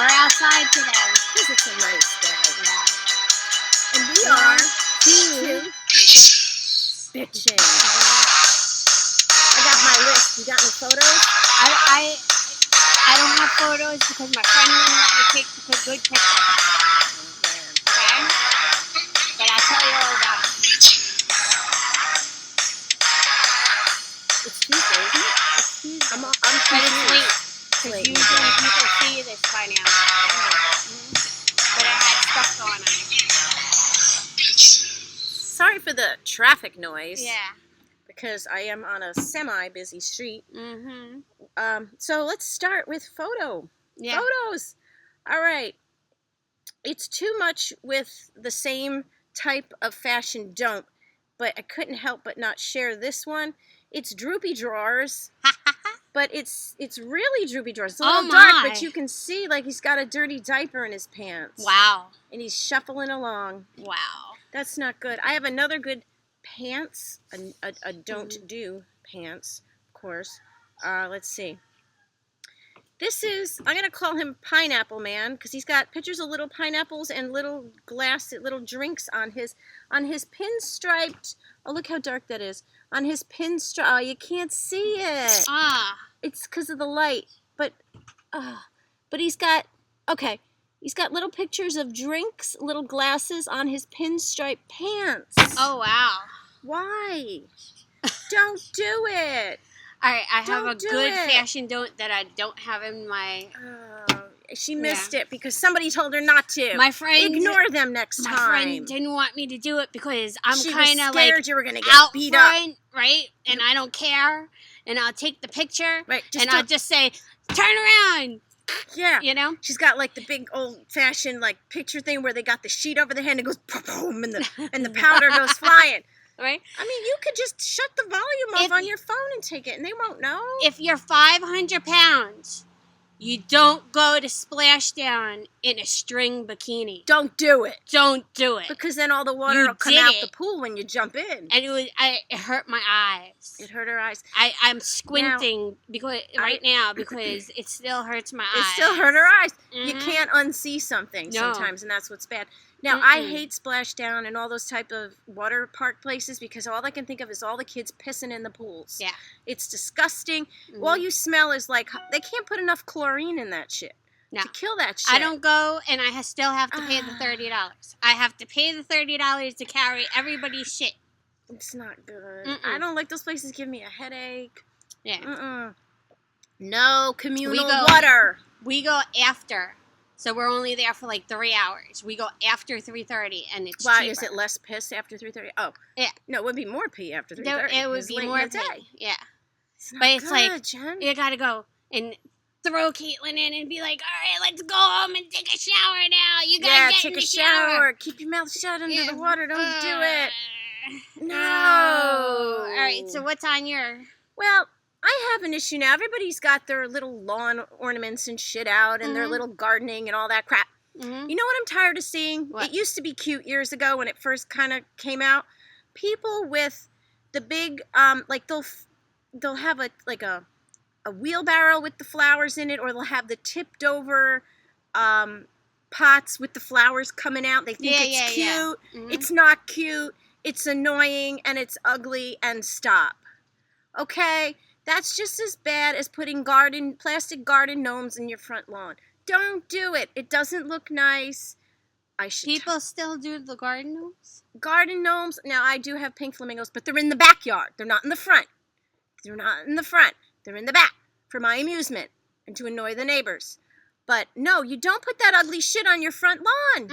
We're outside today. Because it's a nice day. Yeah. And we are two bitching. I got my list. You got any photos? I don't have photos because my friend wouldn't let me take good pictures. Okay? But I'll tell you all about it. It's Tuesday, isn't it? It's Tuesday. I'm But it's confused. late. Because usually people see this by now. But I had stuff going on. Sorry for the traffic noise. Yeah. Because I am on a semi-busy street. Mm-hmm. So let's start with photos. All right. It's too much with the same type of fashion don't, but I couldn't help but not share this one. It's droopy drawers, but it's really droopy drawers. It's a little dark, but you can see like he's got a dirty diaper in his pants. Wow. And he's shuffling along. Wow. That's not good. I have another good pants, a don't do pants, of course. Let's see. This is, I'm going to call him Pineapple Man because he's got pictures of little pineapples and little drinks on his pinstriped, oh, look how dark that is. On his pinstripe, oh, you can't see it. It's because of the light. But he's got, okay, he's got little pictures of drinks, little glasses on his pinstripe pants. Oh, wow. Why? Don't do it. All right, I have a do good it. fashion don't that I don't have in my... She missed it because somebody told her not to. My friend... Ignore them next time. My friend didn't want me to do it because I'm she kind was of scared like you were gonna get out beat front, right? And I don't care. And I'll take the picture. Right. And I'll just say, turn around. Yeah. You know? She's got like the big old-fashioned like picture thing where they got the sheet over the hand and it goes boom and the powder goes flying. Right? I mean, you could just shut the volume off on your phone and take it, and they won't know. If you're 500 pounds, you don't go to Splashdown in a string bikini. Don't do it. Don't do it. Because then all the water will come out the pool when you jump in. And it hurt my eyes. It hurt her eyes. I'm squinting because it still hurts my eyes. It still hurt her eyes. Mm-hmm. You can't unsee something sometimes, and that's what's bad. Now, I hate Splashdown and all those type of water park places because all I can think of is all the kids pissing in the pools. Yeah. It's disgusting. All you smell is like, they can't put enough chlorine in that shit to kill that shit. I don't go, and I still have to pay the $30. I have to pay the $30 to carry everybody's shit. It's not good. I don't like those places. Give me a headache. Yeah. No communal water. We go after. So we're only there for like 3 hours. We go after 3:30, and it's cheaper. Is it less piss after 3:30? Oh, yeah. No, it would be more pee after 3:30. It would be more pee. Yeah. It's like Jen. You gotta go and throw Caitlin in and be like, all right, let's go home and take a shower now. You gotta get in the shower. Keep your mouth shut under the water. Don't do it. No. All right. So what's on your? Well, I have an issue now. Everybody's got their little lawn ornaments and shit out and their little gardening and all that crap. You know what I'm tired of seeing? What? It used to be cute years ago when it first kind of came out. People with the big, like they'll have a wheelbarrow with the flowers in it, or they'll have the tipped over pots with the flowers coming out. They think it's cute. Yeah. It's not cute. It's annoying and it's ugly, and stop. Okay? That's just as bad as putting plastic garden gnomes in your front lawn. Don't do it. It doesn't look nice. People still do the garden gnomes? Garden gnomes. Now, I do have pink flamingos, but they're in the backyard. They're not in the front. They're in the back for my amusement and to annoy the neighbors. But no, you don't put that ugly shit on your front lawn.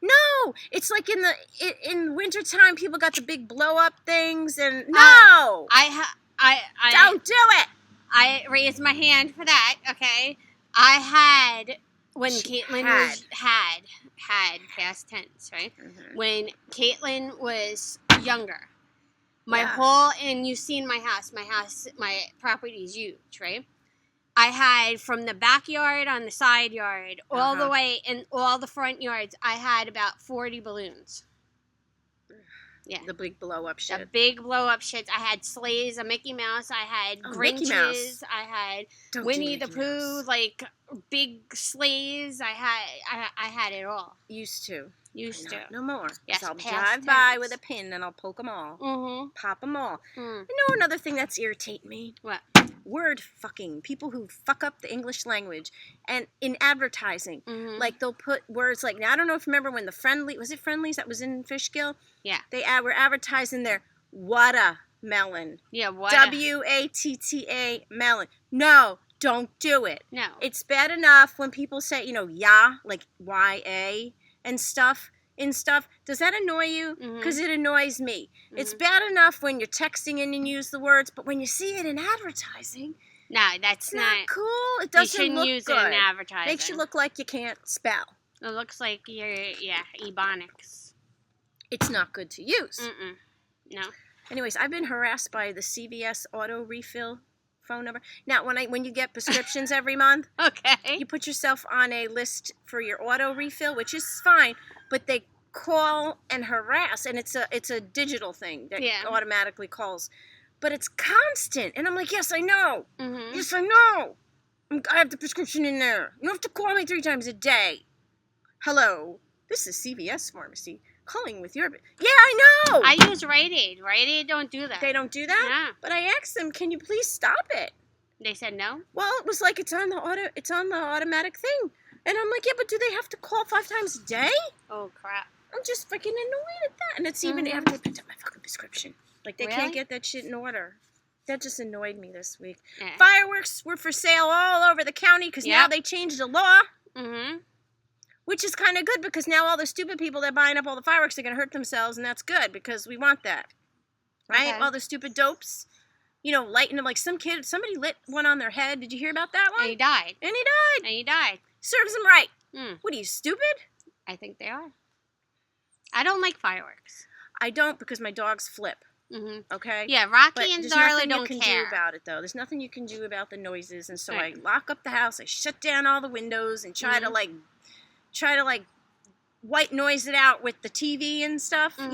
No, it's like in wintertime, people got the big blow up things, and no. Don't do it. I raised my hand for that. Okay, I had when Caitlin had past tense, right? When Caitlin was younger, and you've seen my house. My property is huge, right? I had from the backyard on the side yard all the way in all the front yards. I had about 40 balloons. Yeah. The big blow up shit. The big blow up shits. I had sleighs, a Mickey Mouse. I had Mickey Mouse. Grinches. I had Don't do Winnie the Mickey Pooh, Mouse. like big sleighs. I had it all. Used to. Used to. No more. Yes, I'll past drive by tense. with a pin and I'll poke them all. Mm-hmm. Pop them all. Mm. You know another thing that's irritating me? What? Word fucking. People who fuck up the English language. And in advertising, Mm-hmm. like they'll put words like, now I don't know if you remember when was it Friendlies that was in Fishkill? Yeah. They were advertising their watermelon. Yeah, what? WATTA melon. No, don't do it. No. It's bad enough when people say, yeah, like YA and stuff. Does that annoy you? Because it annoys me. It's bad enough when you're texting and you use the words, but when you see it in advertising, No, that's it's not cool. It You doesn't shouldn't look use good. it in advertising. Makes you look like you can't spell. It looks like you're Ebonics. It's not good to use. Mm-mm. No. Anyways, I've been harassed by the CVS auto refill phone number. Now, when you get prescriptions every month, Okay. you put yourself on a list for your auto refill, which is fine, but they call and harass, and it's a digital thing that automatically calls, but it's constant, and I'm like, yes, I know. Mm-hmm. Yes, I know. I have the prescription in there. You don't have to call me 3 times a day. Hello, this is CVS Pharmacy. Calling with your... Yeah, I know! I use Rite Aid. Rite Aid don't do that. They don't do that? Yeah. But I asked them, can you please stop it? They said no? Well, it was like it's on the automatic thing. And I'm like, yeah, but do they have to call 5 times a day? Oh, crap. I'm just freaking annoyed at that. And it's even after I picked up my fucking prescription. Like, they can't get that shit in order. That just annoyed me this week. Yeah. Fireworks were for sale all over the county because now they changed the law. Mm-hmm. Which is kind of good because now all the stupid people that are buying up all the fireworks are going to hurt themselves, and that's good because we want that. Right? Okay. All the stupid dopes, lighting them. Like somebody lit one on their head. Did you hear about that one? And he died. And he died. Serves him right. Mm. What are you, stupid? I think they are. I don't like fireworks. I don't because my dogs flip. Mm-hmm. Okay? Yeah, Rocky But and there's Darla nothing don't you can care. do about it, though. There's nothing you can do about the noises, and so Right. I lock up the house. I shut down all the windows and try to white noise it out with the TV and stuff, Don't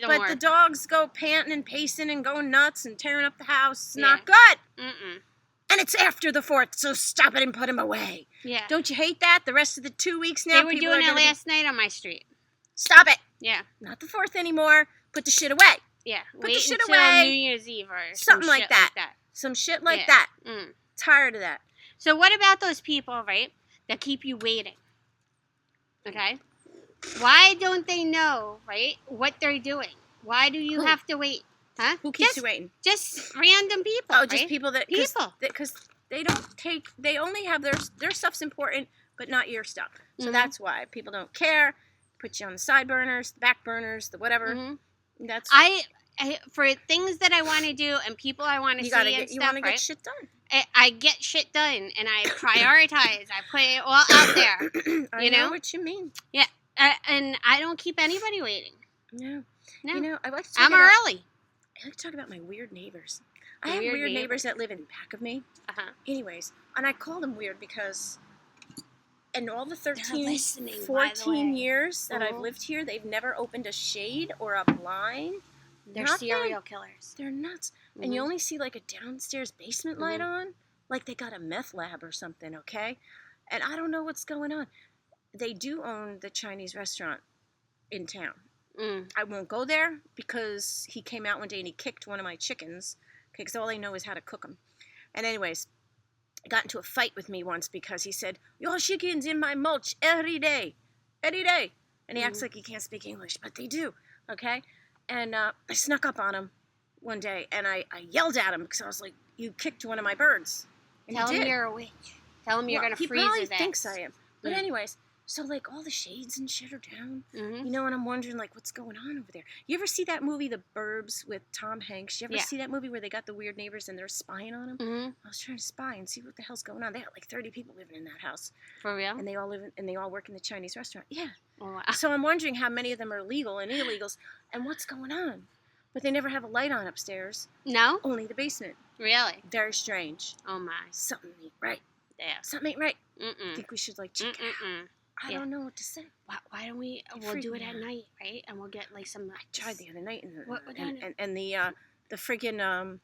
But work. the dogs go panting and pacing and going nuts and tearing up the house. It's Yeah. not good. Mm-mm. And it's after the 4th, so stop it and put them away. Yeah. Don't you hate that? The rest of the 2 weeks now, They were people doing are it gonna be- last night on my street. Stop it. Yeah. Not the 4th anymore. Put the shit away. Yeah. the Wait shit until away. New Year's Eve or Something some like shit that. Some shit like Yeah. that. Mm. Tired of that. So what about those people, right, that keep you waiting? Okay? Why don't they know, right, what they're doing? Why do you Who? have to wait? Huh? Who keeps you waiting? Just random people, Oh, just right? people that... People. Because they don't take... They only have their stuff's important, but not your stuff. So Mhm. that's why. People don't care. Put you on the side burners, the back burners, the whatever. Mhm. That's... I for things that I want to do and people I want to see and you stuff, want to right? get shit done. I get shit done and I prioritize. I put it all out there. I You know know? what you mean. And I don't keep anybody waiting. No. No. I like to talk I'm about... early. I like to talk about my weird neighbors. I Your have weird weird neighbors. neighbors that live in back of me. Uh-huh. Anyways, and I call them weird because in all the 13, listening, by the 14 way. years that I've Mhm. lived here, they've never opened a shade or a blind. They're Nothing. serial killers. They're nuts. And you Mhm. only see like a downstairs basement light on. Like they got a meth lab or something, okay? And I don't know what's going on. They do own the Chinese restaurant in town. Mm. I won't go there because he came out one day and he kicked one of my chickens. Okay, because all I know is how to cook them. And anyways, got into a fight with me once because he said, "Your chicken's in my mulch every day. Every day." And he acts like he can't speak English, but they do, okay? And I snuck up on him one day and I yelled at him because I was like, "You kicked one of my birds." And Tell he him did. you're a witch. Tell him you're Well, going to he freeze probably his ass. thinks I am. But Mm. anyways, so like all the shades and shit are down. Mm-hmm. And I'm wondering, like, what's going on over there? You ever see that movie, The Burbs, with Tom Hanks? You ever Yeah. see that movie where they got the weird neighbors and they're spying on them? Mm-hmm. I was trying to spy and see what the hell's going on. They got like 30 people living in that house, For real? and they all work in the Chinese restaurant. Yeah. Oh, wow. So I'm wondering how many of them are legal and illegals, and what's going on. But they never have a light on upstairs. No? Only the basement. Really? Very strange. Oh, my. Something ain't right. Yeah. Something ain't right. I Mm-mm. think we should like check it out. Mm-mm-mm. I don't know what to say. Why don't we? We'll do it at night, right? And we'll get like some. I tried the other night, What and the friggin'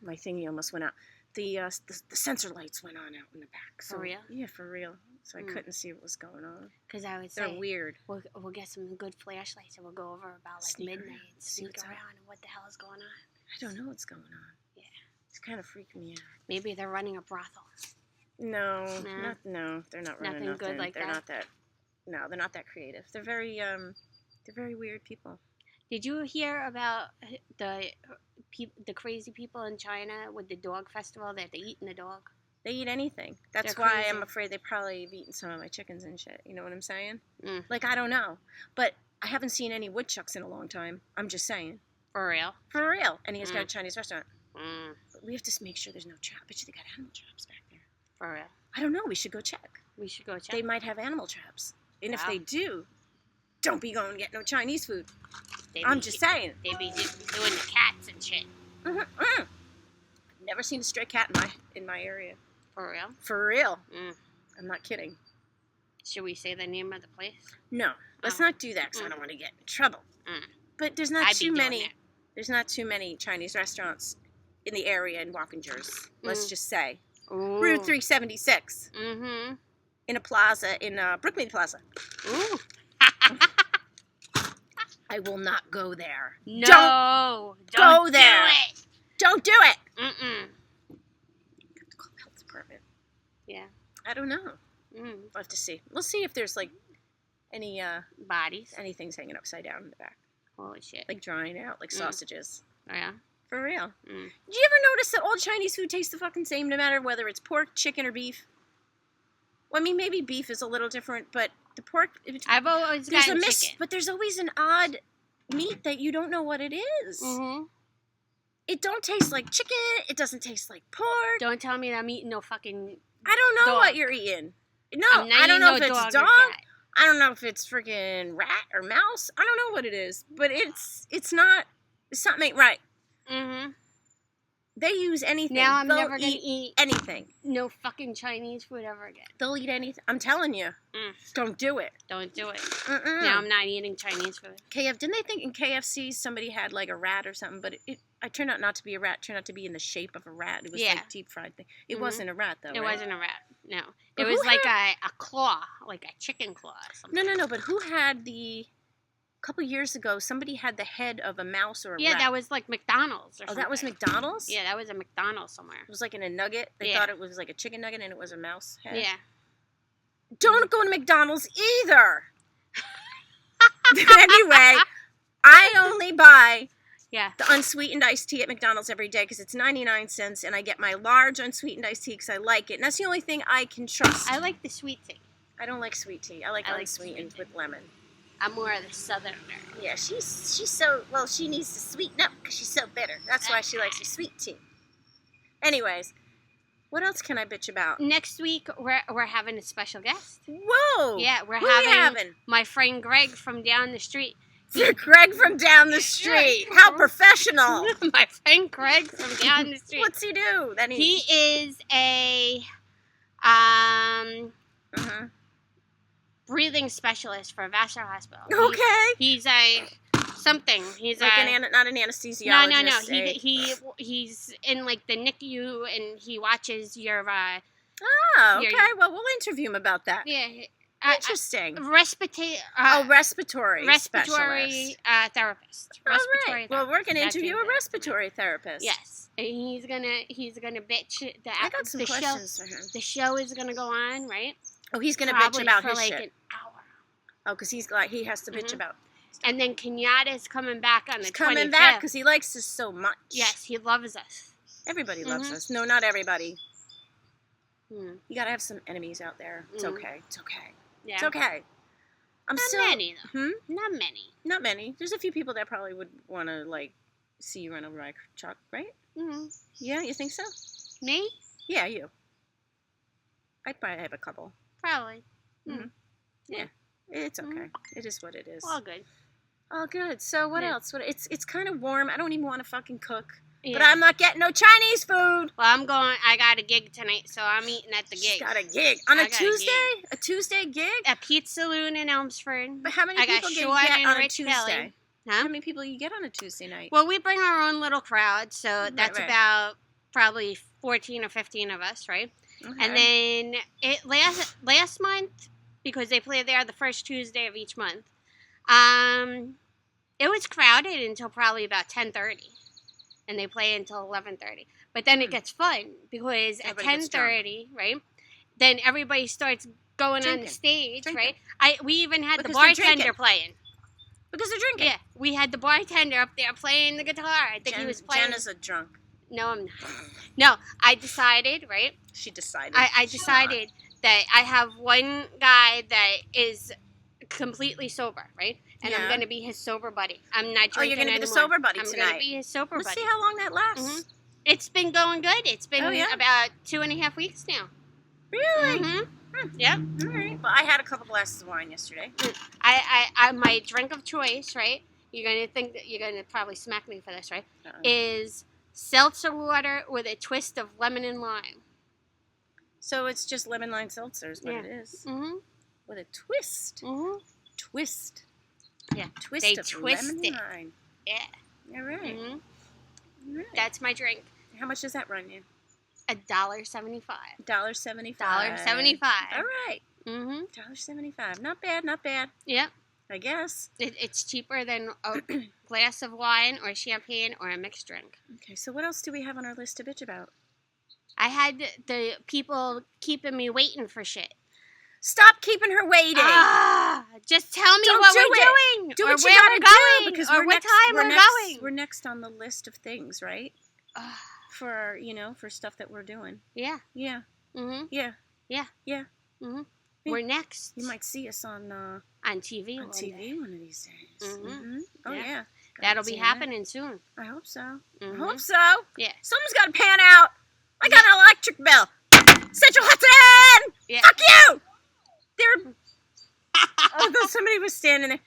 my thingy almost went out. The sensor lights went on out in the back. So, for real? Yeah, for real. So I couldn't see what was going on. Because I would They're say weird. We'll get some good flashlights and we'll go over about like midnight and sneak around and what the hell is going on. I don't know what's going on. Yeah. It's kind of freaking me out. Maybe they're running a brothel. No, they're not running nothing good like they're that. not that. No, they're not that creative. They're very weird people. Did you hear about the crazy people in China with the dog festival that they eat in the dog? They eat anything. That's They're why crazy. I'm afraid they probably have eaten some of my chickens and shit. You know what I'm saying? Mm. Like, I don't know. But I haven't seen any woodchucks in a long time. I'm just saying. For real? For real. And he's got a Chinese restaurant. Mm. But we have to make sure there's no trap. But they got animal traps back there. For real? I don't know. We should go check. We should go check. They might have animal traps. And if Wow. they do, don't be going to get no Chinese food. They I'm be- just saying. They be doing the cats and shit. I've never seen a stray cat in my area. For real? For real. Mm. I'm not kidding. Should we say the name of the place? No, let's not do that because I don't want to get in trouble. Mm. But there's not I'd be too doing many. that. There's not too many Chinese restaurants in the area in Wappingers. Let's just say Ooh. Route 376 Mm-hmm. in a plaza in Brookmead Plaza. Ooh. I will not go there. No. Don't do there. it. Don't do it. Mm-mm. Have to call the health department. Yeah. I don't know. Mm. We'll have to see. We'll see if there's like any Bodies. anything's hanging upside down in the back, Holy shit. like drying out, like sausages. Oh, yeah? For real. Mm. Did you ever notice that all Chinese food tastes the fucking same, no matter whether it's pork, chicken, or beef? Well, I mean, maybe beef is a little different, but the pork. I've always There's gotten a mix, chicken. but there's always an odd meat that you don't know what it is. Mm-hmm. It don't taste like chicken. It doesn't taste like pork. Don't tell me that I'm eating no fucking I don't know dog. what you're eating. No, I'm not I don't eating know no if it's dog dog. or cat. I don't know if it's freaking rat or mouse. I don't know what it is, but it's not. Something ain't right. Mm-hmm. They use anything. Now I'm They'll never going to eat anything. no fucking Chinese food ever again. They'll eat anything. I'm telling you. Mm. Don't do it. Don't do it. Mm-mm. Now I'm not eating Chinese food. Didn't they think in KFC somebody had like a rat or something? But I turned out not to be a rat. It turned out to be in the shape of a rat. It was Yeah. like deep fried thing. It Mhm. wasn't a rat though. It right? wasn't a rat. No. But It was who like a claw, like a chicken claw or something. No. But who had a couple years ago? Somebody had the head of a mouse or a Yeah, rat. that was like McDonald's or Oh, something. that was McDonald's. Yeah, that was a McDonald's somewhere. It was like in a nugget. They Yeah. thought it was like a chicken nugget, and it was a mouse head. Yeah. Don't go to McDonald's either. Anyway, I only buy Yeah. the unsweetened iced tea at McDonald's every day because it's 99 cents, and I get my large unsweetened iced tea because I like it. And that's the only thing I can trust. I like the sweet tea. I don't like sweet tea. I like I like unsweetened sweet with lemon. I'm more of the southerner. Yeah, she's so, well, she needs to sweeten up because she's so bitter. That's why she likes her sweet tea. Anyways, what else can I bitch about? Next week, we're having a special guest. Whoa! Yeah, we're Who are you having my friend Greg from down the street. Greg from down the street. How professional. My friend Greg from down the street. What's he do? Then He is a breathing specialist for Vassar Hospital. Okay. He's a something. He's Like a not an anesthesiologist. No. He's in like the NICU and he watches your Oh, okay. Your- Well, we'll interview him about that. yeah Interesting. respiratory Respiratory specialist. therapist. All Respiratory right. Well, we're going to That's interview it. a respiratory therapist. Yes, and he's gonna bitch the. I got some the questions show, for him. The show is gonna go on, right? Oh, he's going to bitch Probably about for his like shit. an hour. Oh, because he has to bitch Mhm. about. And then Kenyatta's coming back on the He's coming 25th. back because he likes us so much. Yes, he loves us. Everybody loves Mhm. us. No, not everybody. Hmm. You got to have some enemies out there. It's Mhm. okay. It's okay. Yeah. It's okay. I'm Not still. many though. Hmm? Not many. Not many. There's a few people that probably would want to, like, see you run over by a truck, right? Hmm. Yeah, you think so? Me? Yeah, you. I'd probably have a couple. Probably. It's okay. It is what it is. All good. Oh, good. So what Yeah. else? It's kind of warm. I don't even want to fucking cook. Yeah. But I'm not getting no Chinese food. Well, I got a gig tonight, so I'm eating at the gig. She's got a gig. On I a got a Tuesday? A Tuesday gig? A Pizza Saloon in Elmsford. But how many I got people do you Sean get and on a Rich Tuesday? Kelly. Huh? How many people you get on a Tuesday night? Well, we bring our own little crowd, so that's right. about probably 14 or 15 of us, right? Okay. And then last month, because they play there the first Tuesday of each month, it was crowded until probably about 10:30, and they play until 11:30. But then it gets fun because Everybody at gets drunk. 10:30, right? Then everybody starts going on Drinking. the stage, Drinking. right? We even had Because the they're bartender drinking. playing. Because they're drinking. Yeah, we had the bartender up there playing the guitar. I think he was playing. Jen is a drunk. No, I'm not. No, I decided, right? She decided. I decided that I have one guy that is completely sober, right? And I'm Yeah. going to be his sober buddy. I'm not drinking Oh, you're going to be the anymore. sober buddy I'm going tonight. to be his sober Let's buddy. see how long that lasts. Mhm. It's been going good. It's been Oh, yeah? about 2.5 weeks now. Really? Yep. All right. Well, I had a couple glasses of wine yesterday. I my drink of choice, right? You're going to think that you're going to probably smack me for this, right? Is seltzer water with a twist of lemon and lime. So it's just lemon lime seltzer is what Yeah. it is. Mm-hmm. With a twist. Mm-hmm. Twist. Yeah. Twist They of twist lemon it. lime. Yeah. All right. Mm-hmm. All right. That's my drink. How much does that run you? $1.75. $1.75. $1.75. All right. Mm-hmm. $1.75. Not bad. Not bad. Yep. I guess. It's cheaper than a glass of wine or champagne or a mixed drink. Okay. So what else do we have on our list to bitch about? I had the people keeping me waiting for shit. Stop keeping her waiting. Just tell me Don't what do we're it. doing, Do or what you where gotta we're going, do, because or we're what next, time we're we're next, going. We're next on the list of things, right? For for stuff that we're doing. Yeah. Yeah. Mhm. Yeah. Yeah. Yeah. Mhm. Yeah. We're next. You might see us on TV. on one TV day. one of these days. Mhm. Oh Yeah. yeah. That'll See be that. happening soon. I hope so. Mhm. I hope so. Yeah. Something's got to pan out. I got an electric bill. Central Hudson. Yeah. Fuck you. They're. Somebody was standing there.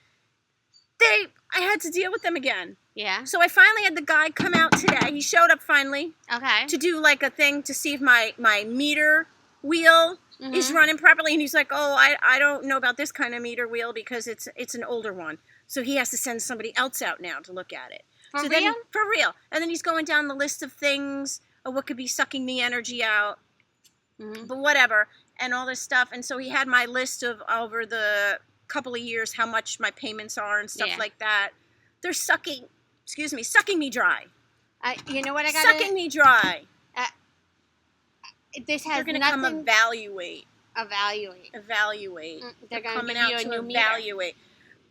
I had to deal with them again. Yeah. So I finally had the guy come out today. He showed up finally Okay. to do like a thing to see if my meter wheel is Mhm. running properly. And he's like, oh, I don't know about this kind of meter wheel because it's an older one. So he has to send somebody else out now to look at it. For so real? Then, for real. And then he's going down the list of things of what could be sucking the energy out. Mhm. But whatever. And all this stuff. And so he had my list of over the couple of years how much my payments are and stuff Yeah. like that. They're sucking me dry. You know what I got? Sucking me dry. This They're has going to come nothing. evaluate. Evaluate. They're They're going to coming give out you a to new meter. evaluate.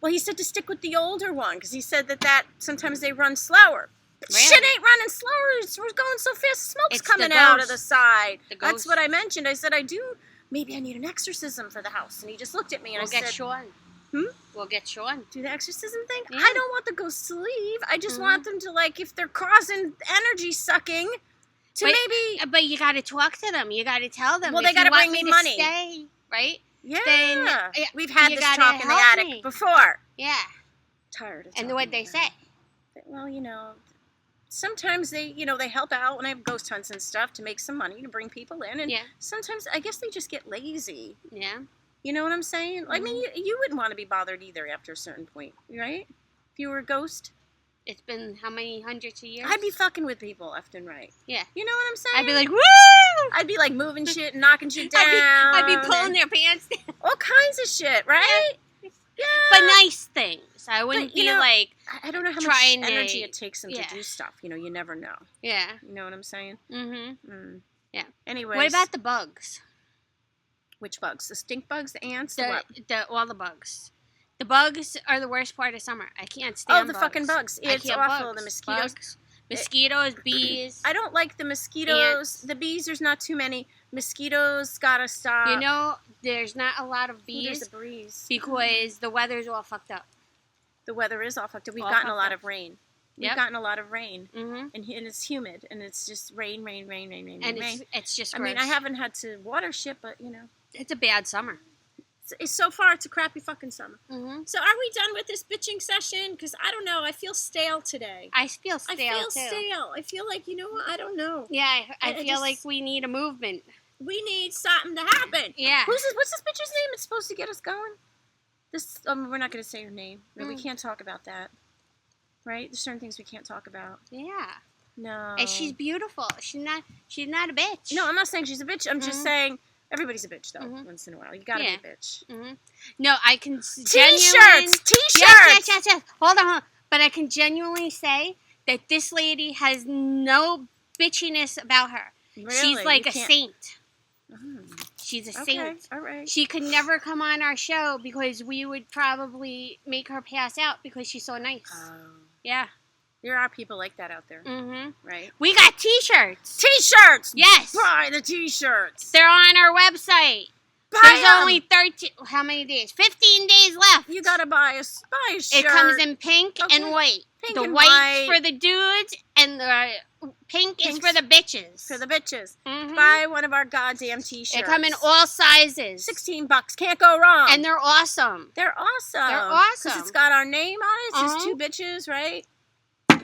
Well, he said to stick with the older one because he said that sometimes they run slower. But Really? shit ain't running slower. We're going so fast. Smoke's It's coming the out of ghost. the side. The That's ghost. what I mentioned. I said, maybe I need an exorcism for the house. And he just looked at me and We'll I get said, Sean. Hmm? We'll get Sean. do the exorcism thing? Yeah. I don't want the ghosts to leave. I just Mhm. want them to, like, if they're causing energy sucking, to But- maybe, But you got to talk to them. You got to tell them. Well, if they gotta you want bring me to money. Stay, right? yeah. then, We've had you this gotta talk in the help attic me. before. Yeah. Tired of And talking what they about say. it. Well, sometimes they help out when I have ghost hunts and stuff to make some money to bring people in. And Yeah. sometimes I guess they just get lazy. Yeah. You know what I'm saying? I mean, Mm-hmm. you wouldn't want to be bothered either after a certain point, right? If you were a ghost, It's been how many hundreds of years? I'd be fucking with people left and right. Yeah. You know what I'm saying? I'd be like, woo! I'd be like moving shit and knocking shit down. I'd be pulling and their pants down. all kinds of shit, right? Yeah. But nice things. I wouldn't But, you be know, like, I don't know how much trying to- energy it takes them yeah. to do stuff. You never know. yeah. You know what I'm saying? Mm-hmm. Yeah. Anyways. What about the bugs? which bugs? The stink bugs, the ants, the what? All the bugs. The bugs are the worst part of summer. I can't stand Oh, the bugs. fucking bugs. I It's can't awful. bugs. The mosquitoes. Bugs. Mosquitoes, bees. I don't like the mosquitoes. Ants. The bees, there's not too many. Mosquitoes, gotta stop. You know, there's not a lot of Ooh, there's bees a breeze. because the weather's all fucked up. The weather is all fucked up. We've All gotten a fucked lot up. of rain. We've Yep. gotten a lot of rain. Mm-hmm. And it's humid. And it's just rain, rain, rain, rain, rain, And rain. it's just I gross. mean, I haven't had to water shit, but, It's a bad summer. so far it's a crappy fucking summer. Mm-hmm. So are we done with this bitching session? Because I don't know. I feel stale today. I feel stale too. Stale. I feel like, you know what? I don't know. Yeah, I feel just- like we need a movement. We need something to happen. Yeah. What's this bitch's name? It's supposed to get us going. This. We're not going to say her name. No, we can't talk about that. Right? There's certain things we can't talk about. Yeah. No. And she's beautiful. She's not a bitch. No, I'm not saying she's a bitch. I'm just saying everybody's a bitch though. Mhm. Once in a while, you gotta Yeah. be a bitch. Mm-hmm. No, I can T-shirts. Yes. Hold on. But I can genuinely say that this lady has no bitchiness about her. Really? She's like You a can't- saint. Mm. She's a Okay. saint. All right. She could never come on our show because we would probably make her pass out because she's so nice. Yeah. There are people like that out there, Mm-hmm. right? We got T-shirts. T-shirts. Yes. Buy the T-shirts. They're on our website. Buy There's 'em. only 13. How many days? 15 days left. You gotta buy a shirt. It comes in pink Okay. and white. Pink The and white's white. for the dudes, and the pink is Pink's for the bitches. for the bitches. Mhm. Buy one of our goddamn T-shirts. They come in all sizes. $16. Can't go wrong. And they're awesome. they're awesome. They're awesome. Because it's got our name on it. It says Uh-huh. two bitches, right?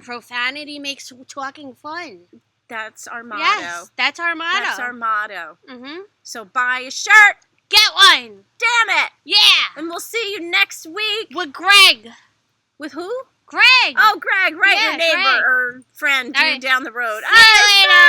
Profanity makes talking fun. That's our motto. Yes, that's our motto. That's our motto. Mm-hmm. So buy a shirt. Get one. Damn it. Yeah. And we'll see you next week. With Greg. With who? Greg. Oh, Greg, right? Yeah, Your neighbor Greg. or friend All right. down the road. See you later.